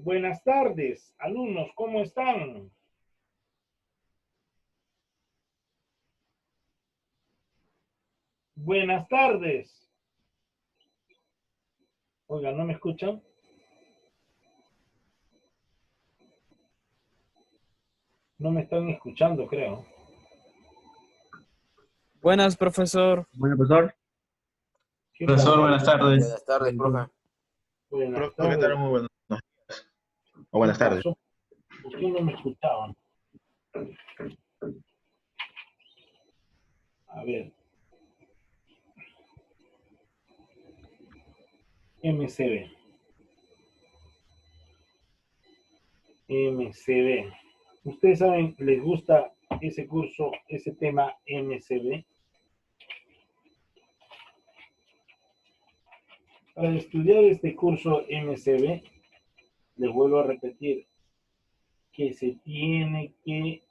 Buenas tardes, alumnos, ¿cómo están? Buenas tardes. Oiga, ¿no me escuchan? No me están escuchando, creo. Buenas, profesor. Bueno, profesor. Profesor, buenas tardes. Buenas tardes, profe. Buenas Profe, ¿qué tardes. tal? Muy buenos días. O buenas ¿Qué tardes. pasó? ¿Por qué no me escuchaban? A ver. MCB. MCB. ¿Ustedes saben, les gusta ese curso, ese tema MCB? Para estudiar este curso MCB, les vuelvo a repetir que se tiene que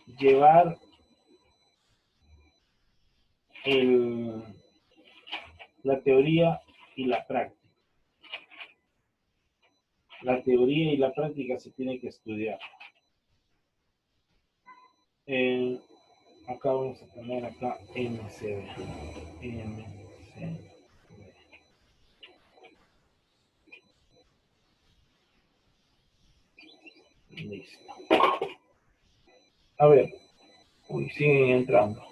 llevar la teoría y la práctica. La teoría y la práctica se tiene que estudiar. Acá vamos a poner acá MCB. MCB. Listo. A ver. Uy, siguen entrando.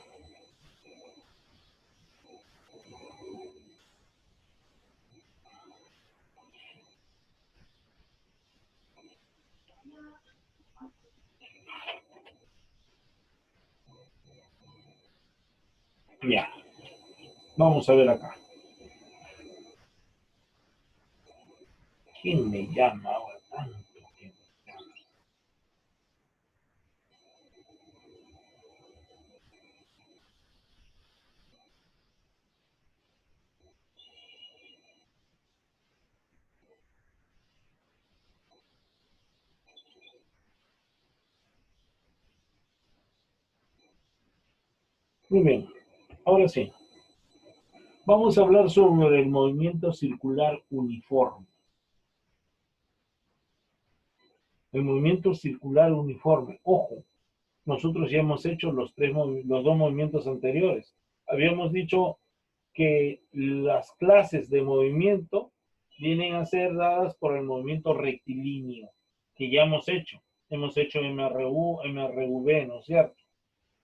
Ya. Vamos a ver acá. ¿Quién me llama ahora tanto? Muy bien. Ahora sí. Vamos a hablar sobre el movimiento circular uniforme. El movimiento circular uniforme. Ojo, nosotros ya hemos hecho los dos movimientos anteriores. Habíamos dicho que las clases de movimiento vienen a ser dadas por el movimiento rectilíneo, que ya hemos hecho. Hemos hecho MRU, MRV, ¿no es cierto?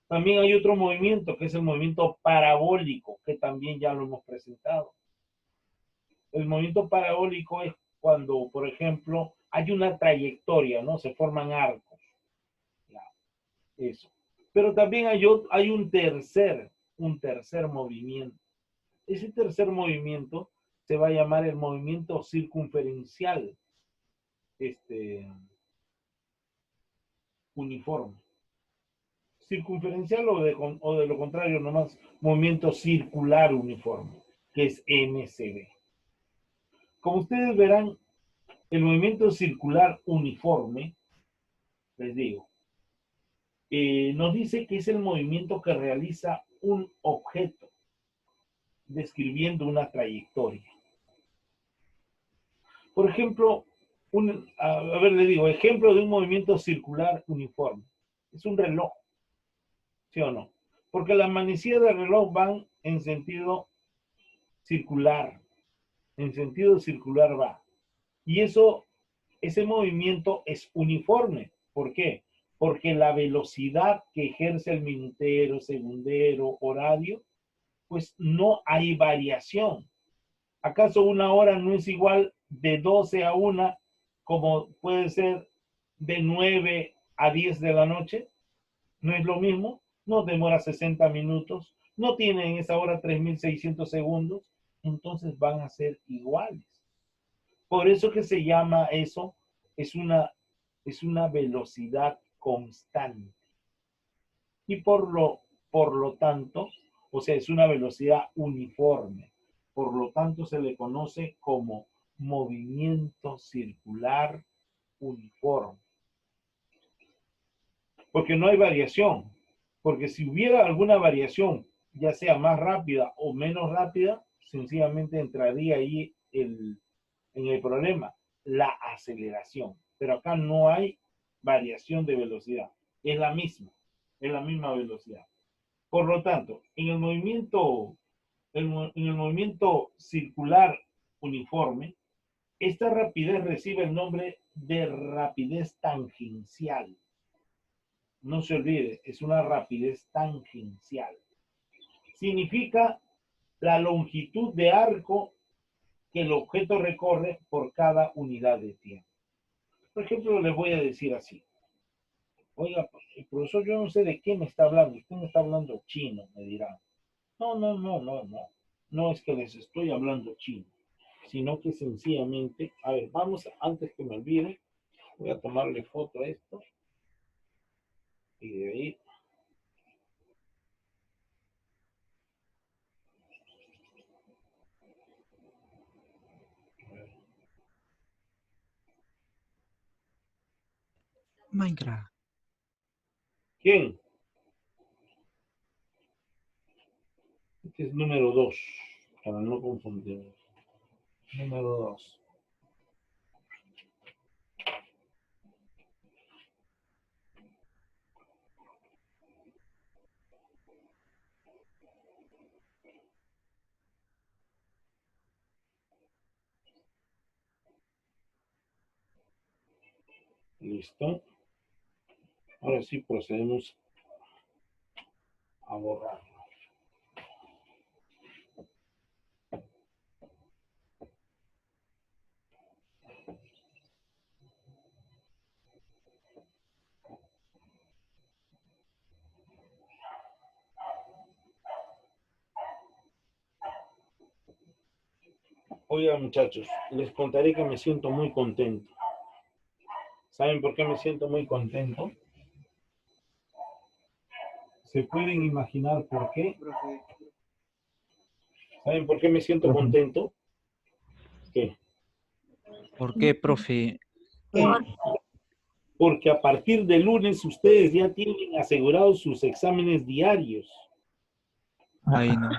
También hay otro movimiento que es el movimiento parabólico, que también ya lo hemos presentado. El movimiento parabólico es cuando, por ejemplo, hay una trayectoria, ¿no? Se forman arcos. Ya, eso. Pero también hay un tercer movimiento. Ese tercer movimiento se va a llamar el movimiento circunferencial uniforme. Circunferencial o de lo contrario nomás movimiento circular uniforme, que es MCB. Como ustedes verán, el movimiento circular uniforme, les digo, nos dice que es el movimiento que realiza un objeto describiendo una trayectoria. Por ejemplo, a ver, le digo, ejemplo de un movimiento circular uniforme. Es un reloj, ¿sí o no? Porque las manecillas del reloj van en sentido circular. En sentido circular va. Y ese movimiento es uniforme. ¿Por qué? Porque la velocidad que ejerce el minutero, segundero, horario, pues no hay variación. ¿Acaso una hora no es igual de 12 a 1 como puede ser de 9 a 10 de la noche? ¿No es lo mismo? No demora 60 minutos, no tiene en esa hora 3.600 segundos, entonces van a ser iguales. Por eso que se llama eso, es una velocidad constante. Y por lo tanto, o sea, es una velocidad uniforme. Por lo tanto, se le conoce como movimiento circular uniforme. Porque no hay variación. Porque si hubiera alguna variación, ya sea más rápida o menos rápida, sencillamente entraría ahí en el problema. la aceleración. Pero acá no hay variación de velocidad. Es la misma velocidad. Por lo tanto, en el movimiento circular uniforme, esta rapidez recibe el nombre de rapidez tangencial. No se olvide, es una rapidez tangencial. Significa la longitud de arco que el objeto recorre por cada unidad de tiempo. Por ejemplo, les voy a decir así. Oiga, profesor, yo no sé de qué me está hablando. Usted me está hablando chino, me dirán. No. No es que les estoy hablando chino, sino que sencillamente, a ver, vamos, antes que me olvide, voy a tomarle foto a esto. Y de ahí. Minecraft. ¿Quién? Este es número 2, para no confundir. Número 2. Listo. Ahora sí procedemos a borrar. Oigan, muchachos, les contaré que me siento muy contento. ¿Saben por qué me siento muy contento? ¿Se pueden imaginar por qué? ¿Saben por qué me siento contento? ¿Qué? ¿Por qué, profe? Porque a partir de lunes ustedes ya tienen asegurados sus exámenes diarios. Ay, no.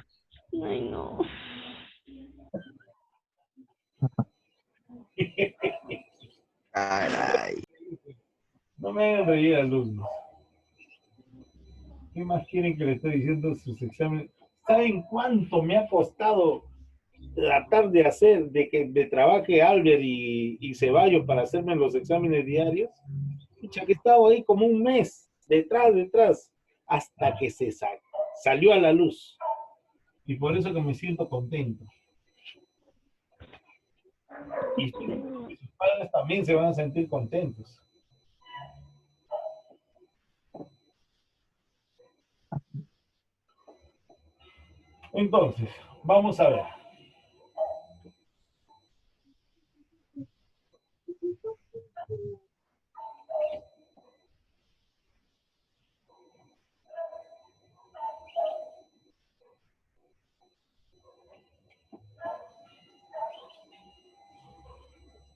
Ay, no. Caray. No me hagan reír, alumnos. ¿Qué más quieren que le esté diciendo sus exámenes? ¿Saben cuánto me ha costado tratar de hacer, de que me trabaje Albert y Ceballos para hacerme los exámenes diarios? Pucha, que he estado ahí como un mes, detrás, hasta que se salió a la luz. Y por eso que me siento contento. Y sus padres también se van a sentir contentos. Entonces, vamos a ver.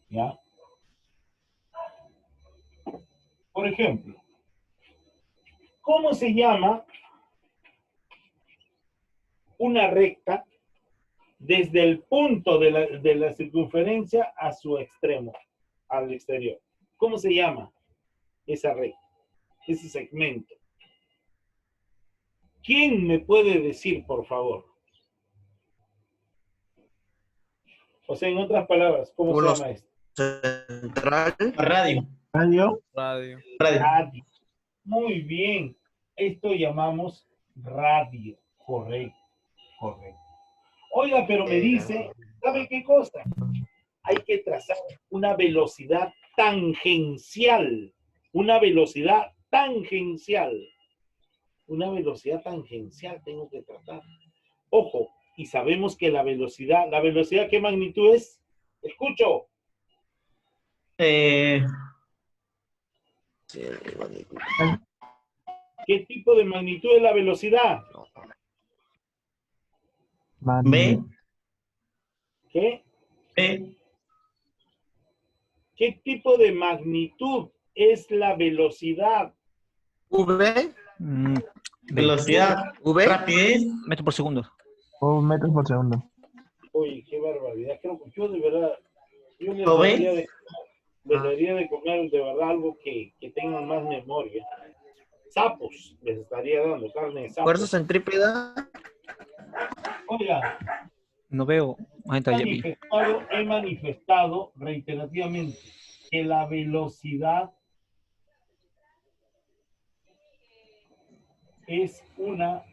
¿Ya? Por ejemplo, ¿cómo se llama una recta desde el punto de la circunferencia a su extremo, al exterior? ¿Cómo se llama esa recta, ese segmento? ¿Quién me puede decir, por favor? O sea, en otras palabras, ¿cómo se llama esto? Central. Radio. Radio. Radio. Radio. Muy bien. Esto llamamos radio. Correcto. Oiga, pero me dice, ¿sabe qué cosa? Hay que trazar una velocidad tangencial. Una velocidad tangencial. Una velocidad tangencial tengo que tratar. Ojo, y sabemos que la velocidad, ¿qué magnitud es? Escucho. ¿Qué tipo de magnitud es la velocidad? B. ¿Qué? B. ¿Qué tipo de magnitud es la velocidad? V. Velocidad. V. Rapidez. Metro por segundo. O metros por segundo. Oye, qué barbaridad. Creo que yo de verdad Yo les ¿Lo debería ven? de comer de verdad algo que tengan más memoria. Sapos, les estaría dando carne de Fuerza sapo. centrípeta. Oiga, No veo. Ahí está, ya vi. he manifestado reiterativamente que la velocidad es una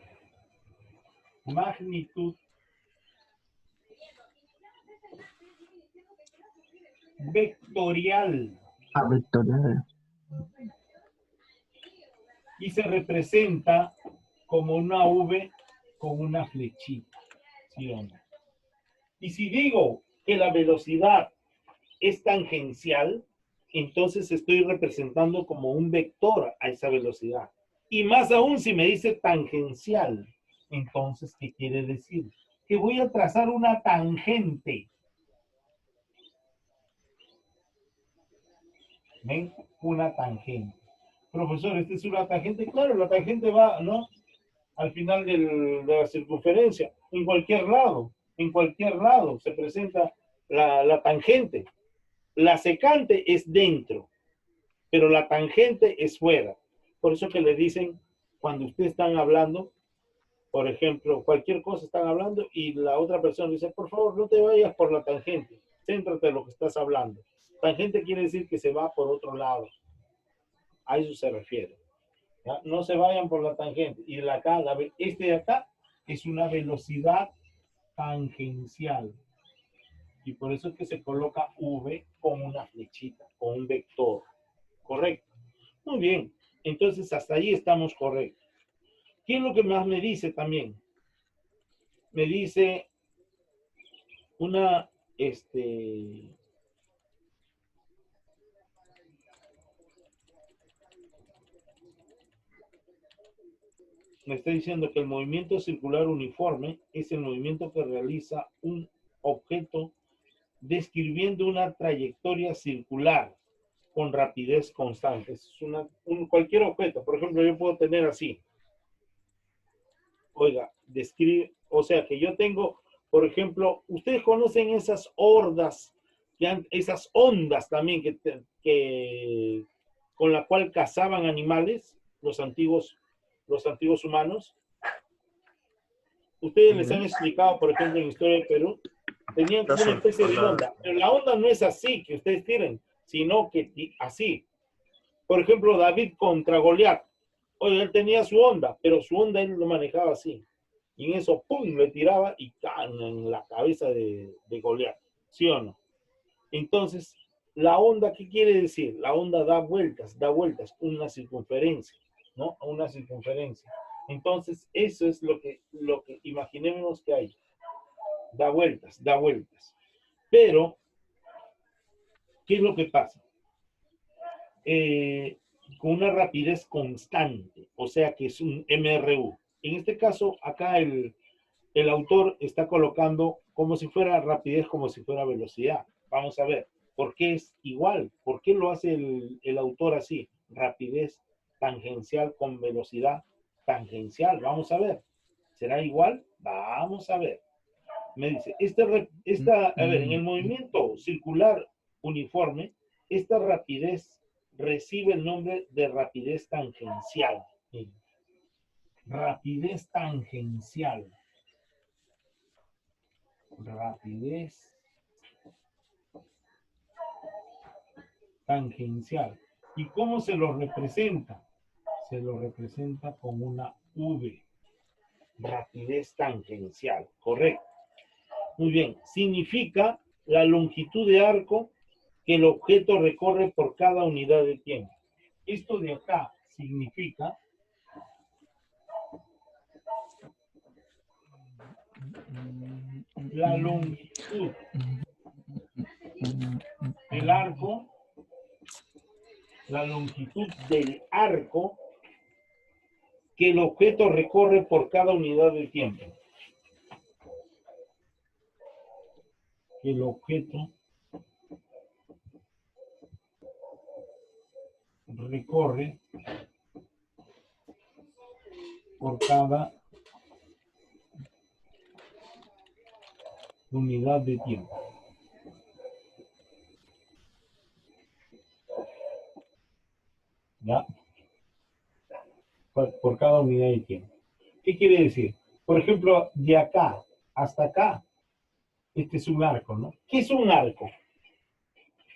magnitud vectorial Victoria. y se representa como una V con una flechita, ¿sí o no? Y si digo que la velocidad es tangencial, entonces estoy representando como un vector a esa velocidad. Y más aún si me dice tangencial, entonces, ¿qué quiere decir? Que voy a trazar una tangente. ¿Ven? Una tangente. Profesor, ¿esta es una tangente? Claro, la tangente va, ¿no? Al final de la circunferencia, en cualquier lado se presenta la tangente. La secante es dentro, pero la tangente es fuera. Por eso que le dicen, cuando ustedes están hablando, por ejemplo, cualquier cosa están hablando y la otra persona dice, por favor, no te vayas por la tangente, céntrate en lo que estás hablando. Tangente quiere decir que se va por otro lado. A eso se refiere. ¿Ya? No se vayan por la tangente. Y este de acá es una velocidad tangencial. Y por eso es que se coloca V con una flechita, con un vector. ¿Correcto? Muy bien. Entonces, hasta ahí estamos correctos. ¿Qué es lo que más me dice también? Me dice una, me está diciendo que el movimiento circular uniforme es el movimiento que realiza un objeto describiendo una trayectoria circular con rapidez constante. Es cualquier objeto. Por ejemplo, yo puedo tener así. Oiga, describe, o sea que yo tengo, por ejemplo, ustedes conocen esas hordas, esas ondas también que con la cual cazaban animales los antiguos humanos. Ustedes les han explicado, por ejemplo, en Historia del Perú, tenían como una especie de onda, pero la onda no es así que ustedes tienen, sino que así. Por ejemplo, David contra Goliat. Oye, él tenía su onda, pero su onda él lo manejaba así. Y en eso, ¡pum!, le tiraba y ¡can!, en la cabeza de Goliat. ¿Sí o no? Entonces, la onda, ¿qué quiere decir? La onda da vueltas, una circunferencia, ¿no? Una circunferencia. Entonces, eso es lo que imaginemos que hay. Da vueltas, da vueltas. Pero, ¿qué es lo que pasa? Con una rapidez constante, o sea que es un MRU. En este caso, acá el autor está colocando como si fuera rapidez, como si fuera velocidad. Vamos a ver, ¿por qué es igual? ¿Por qué lo hace el autor así? Rapidez tangencial con velocidad tangencial. Vamos a ver. ¿Será igual? Vamos a ver. Me dice, a ver, en el movimiento circular uniforme, esta rapidez recibe el nombre de rapidez tangencial. Rapidez tangencial. Rapidez tangencial. ¿Y cómo se lo representa? Se lo representa con una V. Rapidez tangencial, correcto. Muy bien, significa la longitud de arco que el objeto recorre por cada unidad de tiempo. Esto de acá significa la longitud del arco, la longitud del arco que el objeto recorre por cada unidad de tiempo. Que el objeto recorre por cada unidad de tiempo. ¿ya? Por cada unidad de tiempo. ¿Qué quiere decir? Por ejemplo, de acá hasta acá, este es un arco, ¿no? ¿Qué es un arco?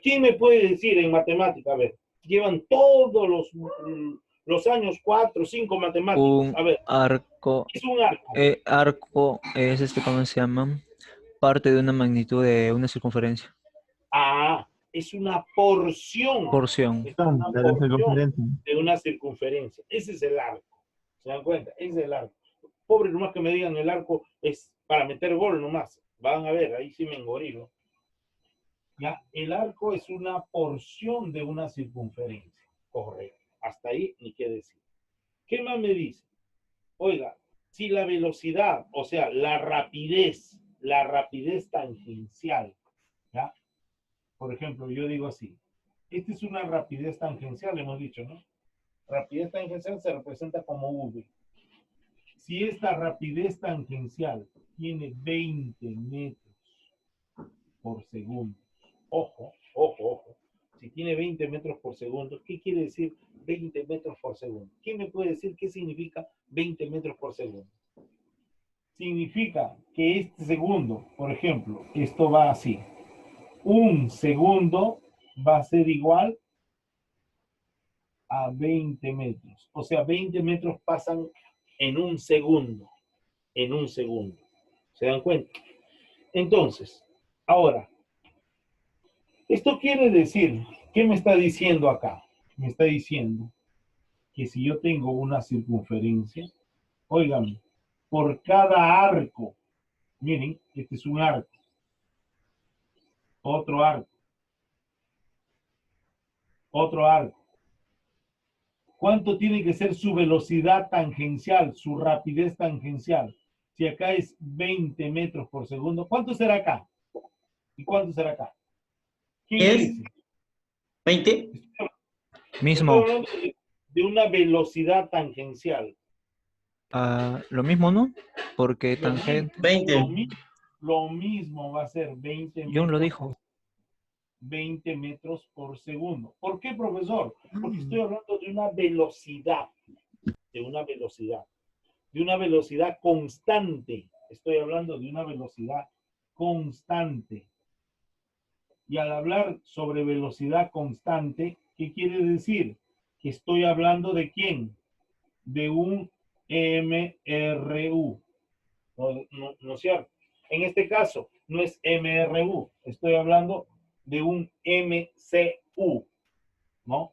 ¿Quién me puede decir en matemática? A ver, llevan todos los años 4, 5 matemáticos. Un A ver, arco, ¿qué es un arco? arco es ¿cómo se llama? Parte de una magnitud de una circunferencia. Ah, es una porción. Porción. Es una De la porción circunferencia. de una circunferencia. Ese es el arco. ¿Se dan cuenta? Ese es el arco. Pobre nomás que me digan el arco es para meter gol nomás. Van a ver, ahí sí me engorilo. Ya, el arco es una porción de una circunferencia. Correcto. Hasta ahí ni qué decir. ¿Qué más me dice? Oiga, si la velocidad, o sea, la rapidez tangencial, ¿ya? Por ejemplo, yo digo así, esta es una rapidez tangencial, hemos dicho, ¿no? Rapidez tangencial se representa como V. Si esta rapidez tangencial tiene 20 metros por segundo, ojo, ojo, ojo, si tiene 20 metros por segundo, ¿qué quiere decir 20 metros por segundo? ¿Quién me puede decir qué significa 20 metros por segundo? Significa que este segundo, por ejemplo, esto va así. Un segundo va a ser igual a 20 metros. O sea, 20 metros pasan en un segundo. En un segundo. ¿Se dan cuenta? Entonces, ahora, esto quiere decir, ¿qué me está diciendo acá? Me está diciendo que si yo tengo una circunferencia, óigame, por cada arco, miren, este es un arco, otro arco, otro arco. ¿Cuánto tiene que ser su velocidad tangencial, su rapidez tangencial? Si acá es 20 metros por segundo, ¿cuánto será acá? ¿Y cuánto será acá? ¿Quién me ¿Es dice? 20? Estoy Mismo. hablando de una velocidad tangencial. Lo mismo, ¿no? Porque Lo, tangente. 20. lo mismo va a ser 20 John lo metros por dijo. 20 metros por segundo. ¿Por qué, profesor? Porque estoy hablando de una velocidad, de una velocidad, de una velocidad constante. Estoy hablando de una velocidad constante. Y al hablar sobre velocidad constante, ¿qué quiere decir? Que estoy hablando de quién? De un MRU. ¿No es cierto? En este caso, no es MRU, estoy hablando de un MCU, ¿no?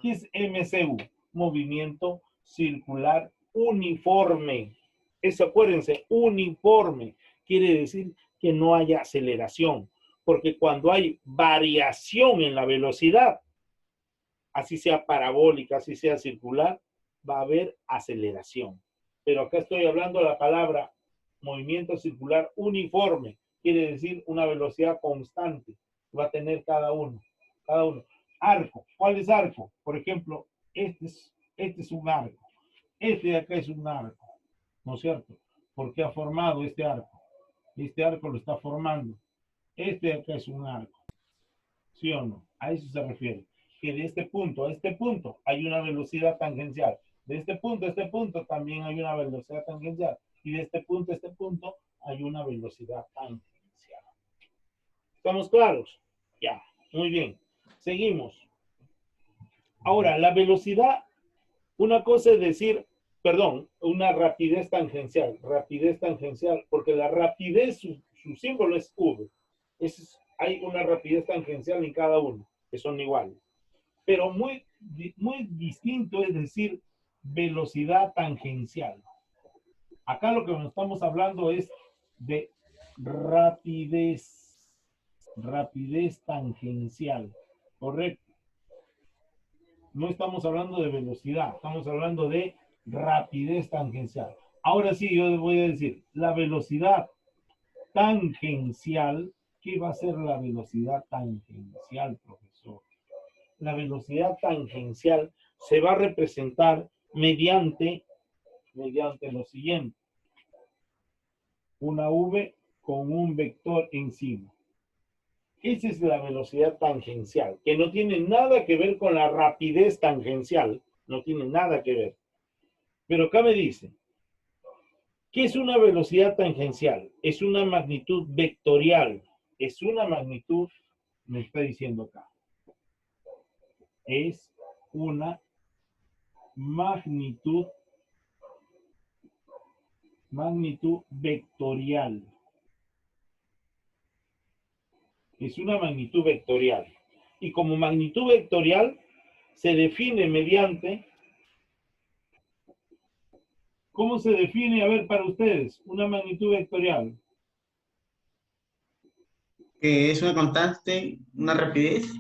¿Qué es MCU? Movimiento circular uniforme. Eso, acuérdense, uniforme. Quiere decir que no haya aceleración, porque cuando hay variación en la velocidad, así sea parabólica, así sea circular, va a haber aceleración. Pero acá estoy hablando de la palabra movimiento circular uniforme, quiere decir una velocidad constante que va a tener cada uno. Cada uno. Arco, ¿cuál es arco? Por ejemplo, este es un arco. Este de acá es un arco, ¿no es cierto? ¿Por qué ha formado este arco? Este arco lo está formando. Este de acá es un arco, ¿sí o no? A eso se refiere. Que de este punto a este punto hay una velocidad tangencial. De este punto a este punto también hay una velocidad tangencial. Y de este punto a este punto hay una velocidad tangencial. ¿Estamos claros? Ya, muy bien. Seguimos. Ahora, la velocidad, una cosa es decir, perdón, una rapidez tangencial, porque la rapidez, su símbolo es V. Hay una rapidez tangencial en cada uno, que son iguales. Pero muy distinto es decir velocidad tangencial. Acá lo que nos estamos hablando es de rapidez tangencial, ¿correcto? No estamos hablando de velocidad, estamos hablando de rapidez tangencial. Ahora sí, yo les voy a decir, la velocidad tangencial, ¿qué va a ser la velocidad tangencial, profesor? La velocidad tangencial se va a representar mediante lo siguiente. Una V con un vector encima. Esa es la velocidad tangencial, que no tiene nada que ver con la rapidez tangencial, no tiene nada que ver. Pero acá me dice, ¿qué es una velocidad tangencial? Es una magnitud vectorial, es una magnitud, me está diciendo acá, es una magnitud vectorial. Es una magnitud vectorial. Y como magnitud vectorial se define mediante... ¿Cómo se define, a ver, para ustedes, una magnitud vectorial? Que es una constante, una rapidez.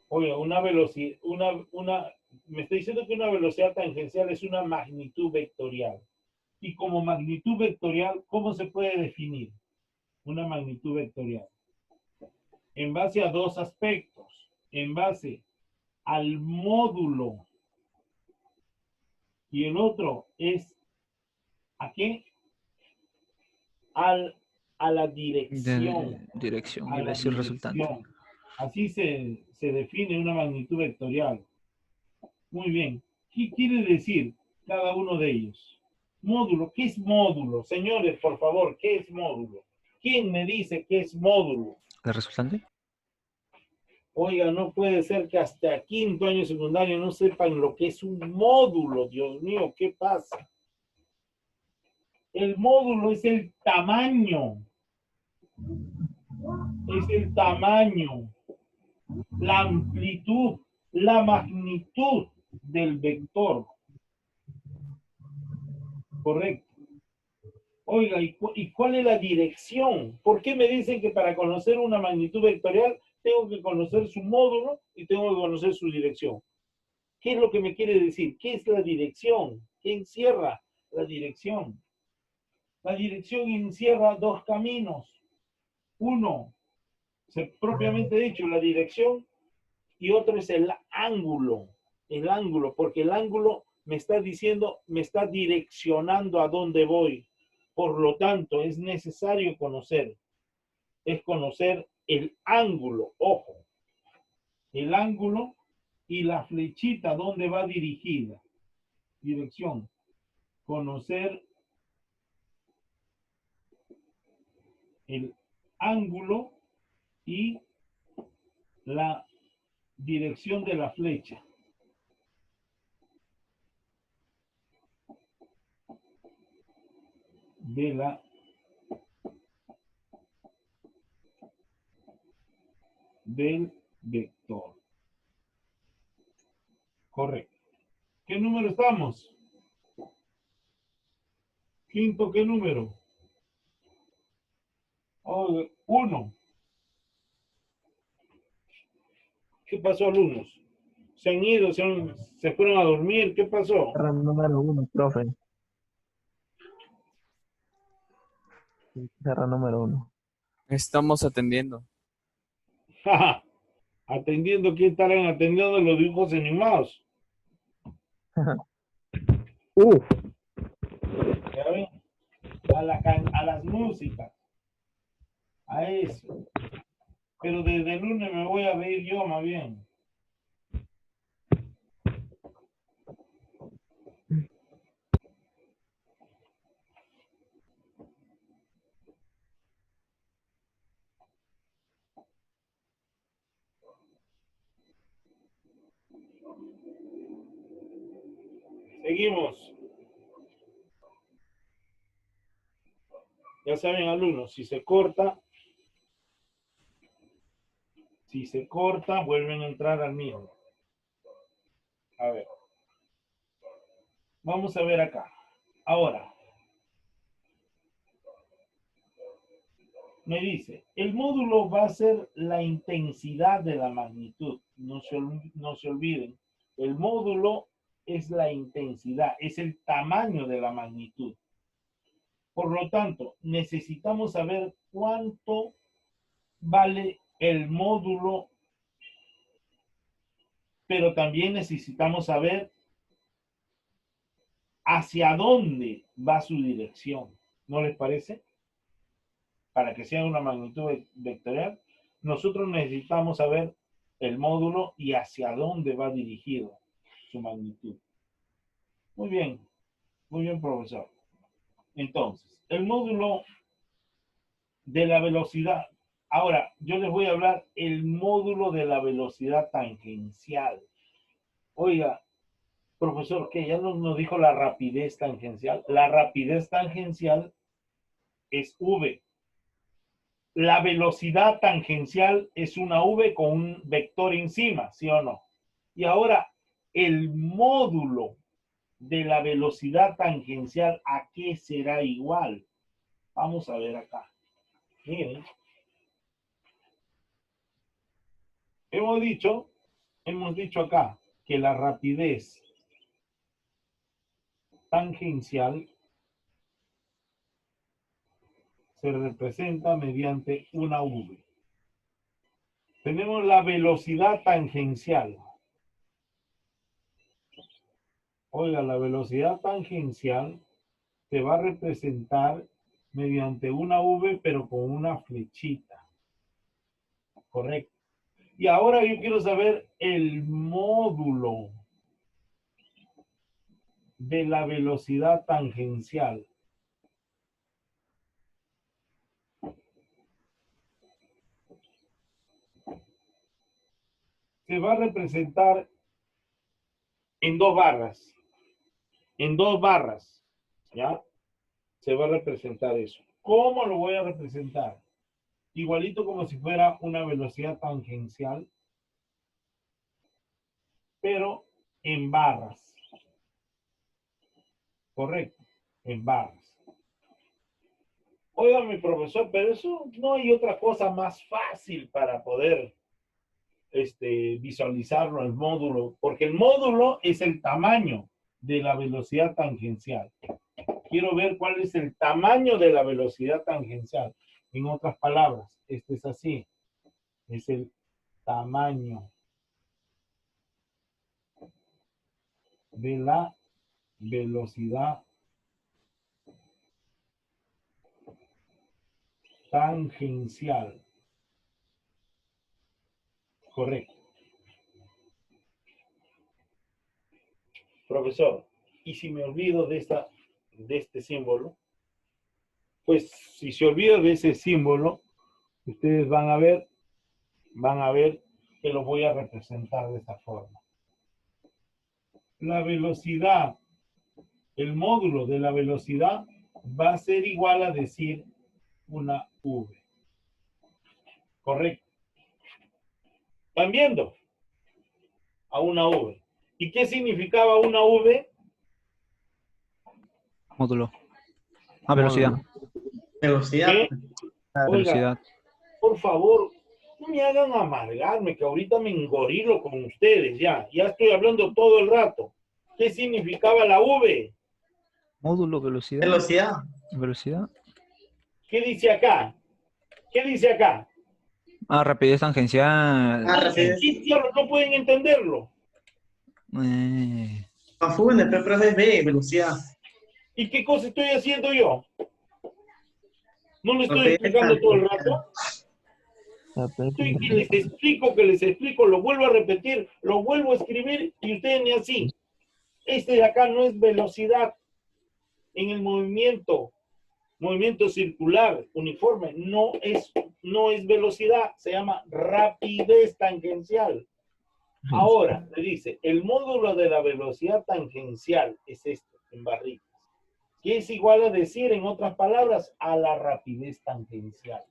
Oye, una velocidad, me está diciendo que una velocidad tangencial es una magnitud vectorial. Y como magnitud vectorial, ¿cómo se puede definir una magnitud vectorial? En base a dos aspectos. En base al módulo. Y el otro es, ¿a qué? A la dirección. Dirección, A iba a la decir resultante. dirección. Así se define una magnitud vectorial. Muy bien. ¿Qué quiere decir cada uno de ellos? Módulo. ¿Qué es módulo? Señores, por favor, ¿qué es módulo? ¿Quién me dice qué es módulo? ¿El resultante? Oiga, no puede ser que hasta quinto año secundario no sepan lo que es un módulo. Dios mío, ¿qué pasa? El módulo es el tamaño. Es el tamaño, la amplitud, la magnitud del vector. Correcto. Oiga, ¿y cuál es la dirección? ¿Por qué me dicen que para conocer una magnitud vectorial tengo que conocer su módulo y tengo que conocer su dirección? ¿Qué es lo que me quiere decir? ¿Qué es la dirección? ¿Qué encierra la dirección? La dirección encierra dos caminos. Uno, propiamente dicho, la dirección, y otro es el ángulo, porque el ángulo me está diciendo, me está direccionando a dónde voy. Por lo tanto, es necesario conocer el ángulo, ojo, el ángulo y la flechita dónde va dirigida, dirección, conocer el ángulo y la dirección de la flecha. Del vector. Correcto. ¿Qué número estamos? Quinto, ¿qué número? Oh, 1. ¿Qué pasó, alumnos? ¿Se han ido? ¿Se fueron a dormir? ¿Qué pasó? Pizarra número 1, profe. Pizarra número 1. Estamos atendiendo. Atendiendo, ¿quién estarán atendiendo los dibujos animados? Uf. ¿Ya ven? A las músicas. A eso. Pero desde el lunes me voy a reír yo, más bien. Seguimos. Ya saben, alumnos, si se corta, vuelven a entrar al mismo. A ver. Vamos a ver acá. Ahora. Me dice, el módulo va a ser la intensidad de la magnitud. No se olviden. El módulo es la intensidad, es el tamaño de la magnitud. Por lo tanto, necesitamos saber cuánto vale el módulo, pero también necesitamos saber hacia dónde va su dirección. ¿No les parece? para que sea una magnitud vectorial, nosotros necesitamos saber el módulo y hacia dónde va dirigido su magnitud. Muy bien, profesor. Entonces, el módulo de la velocidad. Ahora, yo les voy a hablar el módulo de la velocidad tangencial. Oiga, profesor, ¿qué? Ya nos dijo la rapidez tangencial. La rapidez tangencial es V. La velocidad tangencial es una V con un vector encima, ¿sí o no? Y ahora, el módulo de la velocidad tangencial, ¿a qué será igual? Vamos a ver acá. Miren. Hemos dicho acá que la rapidez tangencial se representa mediante una V. Tenemos la velocidad tangencial. Oiga, la velocidad tangencial se va a representar mediante una V, pero con una flechita. Correcto. Y ahora yo quiero saber el módulo de la velocidad tangencial. Se va a representar en dos barras. En dos barras, ¿ya? Se va a representar eso. ¿Cómo lo voy a representar? Igualito como si fuera una velocidad tangencial, pero en barras. Correcto, en barras. Oiga, mi profesor, pero eso no hay otra cosa más fácil para poder visualizarlo, el módulo, porque el módulo es el tamaño de la velocidad tangencial. Quiero ver cuál es el tamaño de la velocidad tangencial. En otras palabras, este es así. Es el tamaño de la velocidad tangencial. Correcto. Profesor, ¿y si me olvido de este símbolo? Pues si se olvida de ese símbolo, ustedes van a ver que lo voy a representar de esta forma. La velocidad, el módulo de la velocidad va a ser igual a decir una V. Correcto. ¿Están viendo? A una V. ¿Y qué significaba una V? Módulo. Ah, velocidad. Velocidad. ¿Qué? Oiga, Velocidad. por favor, no me hagan amargarme, que ahorita me engorilo con ustedes ya. Ya estoy hablando todo el rato. ¿Qué significaba la V? Módulo, velocidad. Velocidad. Velocidad. ¿Qué dice acá? ¿Qué dice acá? Ah, rapidez tangencial. Ah, rapidez. Sí, claro, no pueden entenderlo. Confunde, pero es B, velocidad. ¿Y qué cosa estoy haciendo yo? ¿No lo estoy Rapidez explicando todo el tangencial. rato? Estoy que les explico, lo vuelvo a repetir, lo vuelvo a escribir y ustedes ni así. Este de acá no es velocidad en el movimiento circular, uniforme, no es velocidad, se llama rapidez tangencial. Ahora, le dice, el módulo de la velocidad tangencial es este, en barritas, que es igual a decir, en otras palabras, a la rapidez tangencial.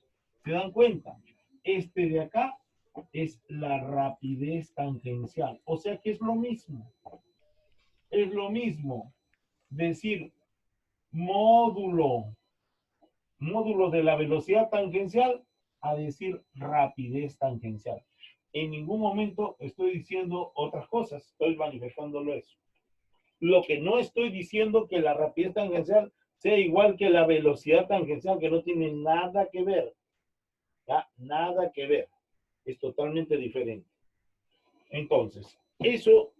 ¿Se dan cuenta? Este de acá es la rapidez tangencial. O sea que es lo mismo. Es lo mismo decir módulo de la velocidad tangencial a decir rapidez tangencial. En ningún momento estoy diciendo otras cosas, estoy manifestándolo eso. Lo que no estoy diciendo que la rapidez tangencial sea igual que la velocidad tangencial, que no tiene nada que ver. ¿Ya? Nada que ver. Es totalmente diferente. Entonces, eso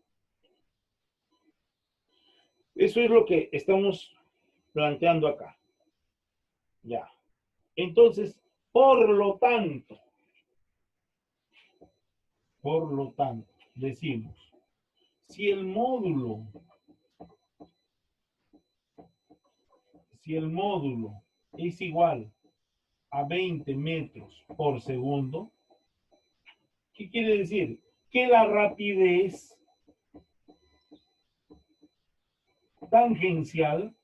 es lo que estamos planteando acá. Ya. Entonces, por lo tanto, decimos, si el módulo es igual a 20 metros por segundo, ¿qué quiere decir? Que la rapidez tangencial,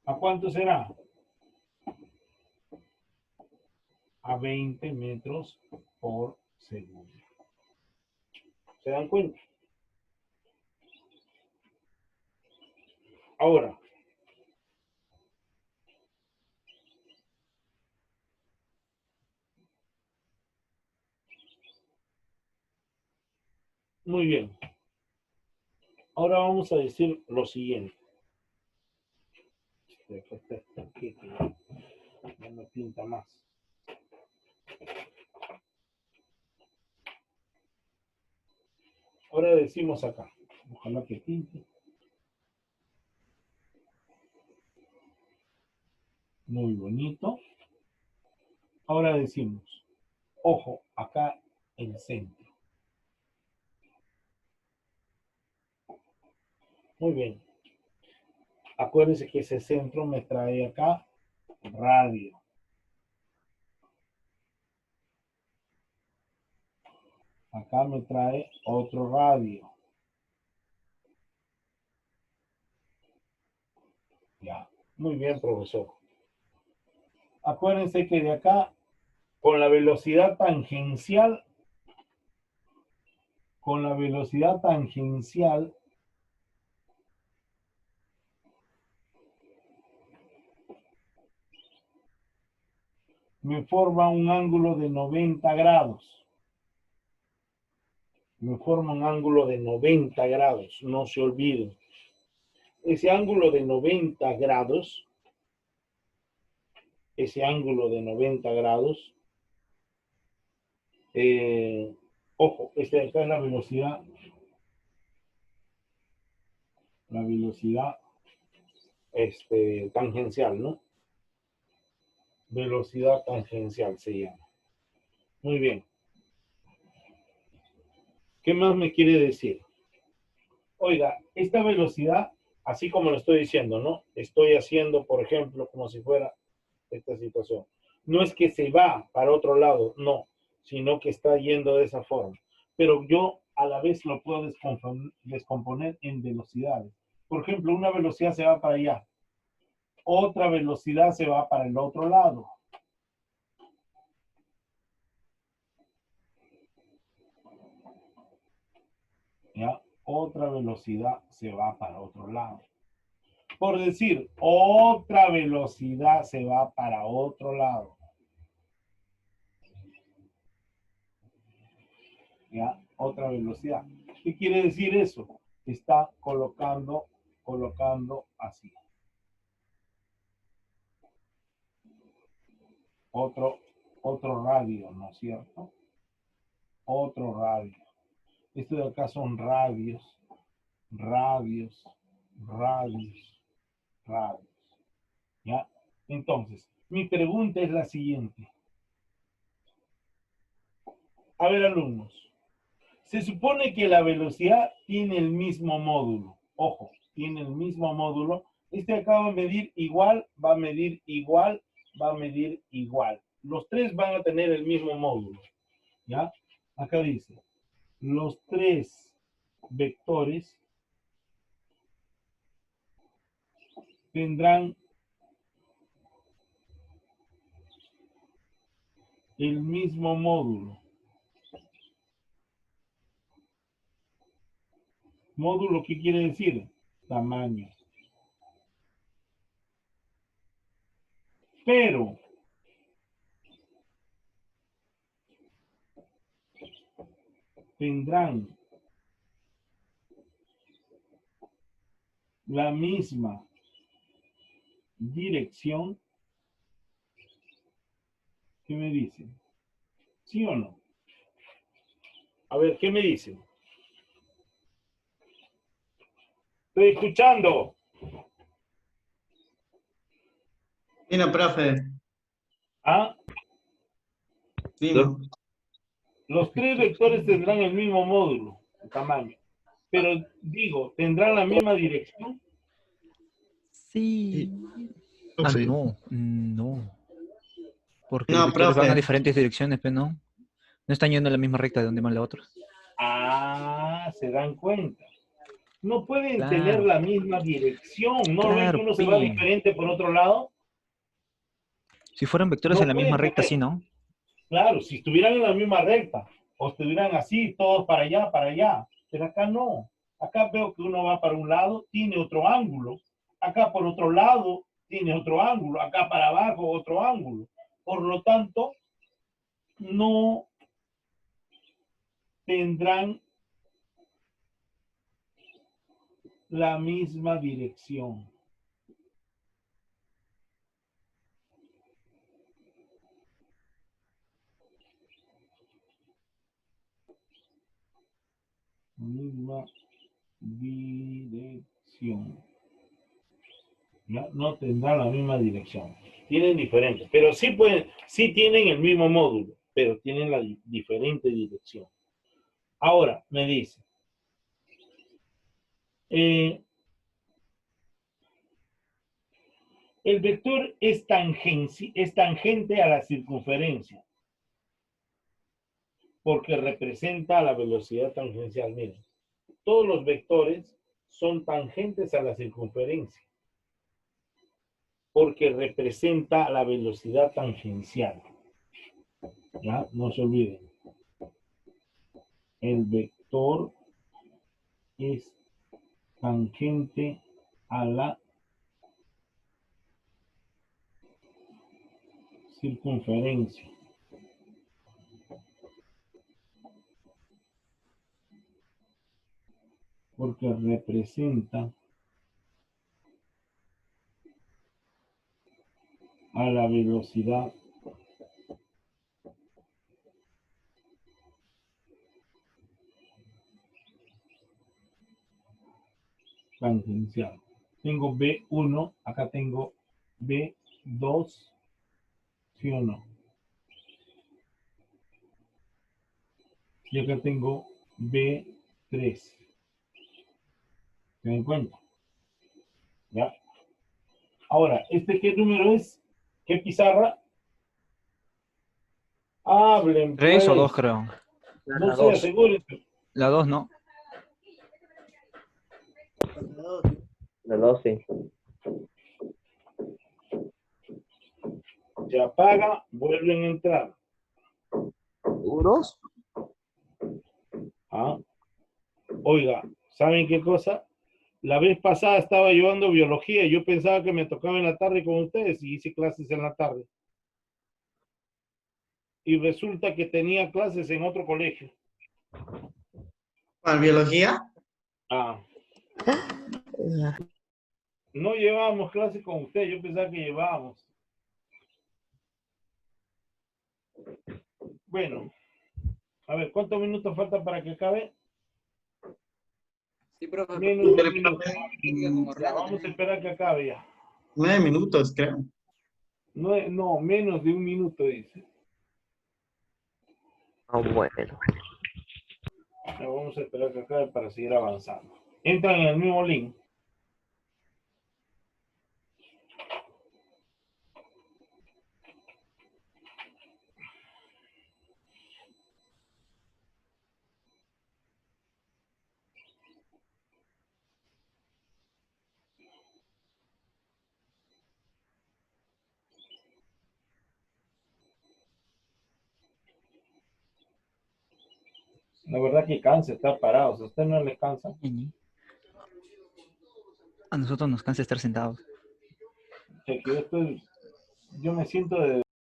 ¿a cuánto será? A 20 metros por segundo. ¿Se dan cuenta? Ahora, muy bien. Ahora vamos a decir lo siguiente. Ya no pinta más. Ahora decimos acá. Ojalá que pinte. Muy bonito. Ahora decimos, ojo, acá el centro. Muy bien. Acuérdense que ese centro me trae acá radio. Acá me trae otro radio. Ya. Muy bien, profesor. Acuérdense que de acá, con la velocidad tangencial, me forma un ángulo de 90 grados. Me forma un ángulo de 90 grados, no se olviden. Ese ángulo de 90 grados, ojo, esta de acá es la velocidad tangencial, ¿no? Velocidad tangencial se llama. Muy bien. ¿Qué más me quiere decir? Oiga, esta velocidad, así como lo estoy diciendo, ¿no? Estoy haciendo, por ejemplo, como si fuera esta situación. No es que se va para otro lado, no, sino que está yendo de esa forma. Pero yo a la vez lo puedo descomponer en velocidades. Por ejemplo, una velocidad se va para allá, otra velocidad se va para el otro lado. ¿Ya? Otra velocidad se va para otro lado. Por decir, otra velocidad se va para otro lado. ¿Ya? Otra velocidad. ¿Qué quiere decir eso? Está colocando así. Otro radio, ¿no es cierto? Otro radio. Esto de acá son radios. ¿Ya? Entonces, mi pregunta es la siguiente. A ver, alumnos. Se supone que la velocidad tiene el mismo módulo. Ojo, tiene el mismo módulo. Este acá va a medir igual, va a medir igual, va a medir igual. Los tres van a tener el mismo módulo. ¿Ya? Acá dice, los tres vectores tendrán el mismo módulo. Módulo, ¿qué quiere decir? Tamaño. Pero tendrán la misma dirección. ¿Qué me dicen? ¿Sí o no? A ver, ¿qué me dicen? Estoy escuchando. Mira, profe. ¿Ah? Dime. Los tres vectores tendrán el mismo módulo, el tamaño. Pero digo, ¿tendrán la misma dirección? Sí. Ah, Sí. no. Porque los No, vectores van a profe. diferentes direcciones, pero no. No están yendo en la misma recta de donde van la otra. Ah, se dan cuenta. No pueden tener Claro, la misma dirección. ¿No ven que claro, uno se va pi. diferente por otro lado? Si fueran vectores en No la misma pueden recta, tener. sí, ¿no? Claro, si estuvieran en la misma recta, o estuvieran así, todos para allá, para allá. Pero acá no. Acá veo que uno va para un lado, tiene otro ángulo. Acá por otro lado, tiene otro ángulo. Acá para abajo, otro ángulo. Por lo tanto, no tendrán la misma dirección. Misma dirección. ¿Ya? No tendrán la misma dirección. Tienen diferentes, pero sí pueden, sí tienen el mismo módulo, pero tienen la diferente dirección. Ahora, me dice, el vector es tangente a la circunferencia, porque representa la velocidad tangencial. Miren, todos los vectores son tangentes a la circunferencia, porque representa la velocidad tangencial. ¿Ya? No se olviden. El vector es tangente a la circunferencia. Porque representa a la velocidad tangencial. Tengo B1, acá tengo B2, ¿sí o no? Y acá tengo B3. ¿Se dan cuenta? ¿Ya? Ahora, ¿este qué número es? ¿Qué pizarra? Hablen, 3 o 2, pues. creo. No sé, asegúrense. La 2 no. La 12. Se apaga, vuelven a entrar. ¿Seguros? ¿Ah? Oiga, ¿saben qué cosa? La vez pasada estaba llevando biología y yo pensaba que me tocaba en la tarde con ustedes y hice clases en la tarde. Y resulta que tenía clases en otro colegio. ¿Para biología? Ah, no llevábamos clases con ustedes, yo pensaba que llevábamos. Bueno, a ver, ¿cuántos minutos faltan para que acabe? Sí, profe, Menos de un Pero, minuto. practica con Ya, Orlando vamos a también. esperar que acabe ya. 9 minutos, creo. No, no, menos de un minuto, dice. Ah, bueno. Ya, vamos a esperar que acabe para seguir avanzando. Entran en el mismo link. La verdad que cansa estar parados. ¿A usted no le cansa? A nosotros nos cansa estar sentados. O sea, que yo me siento de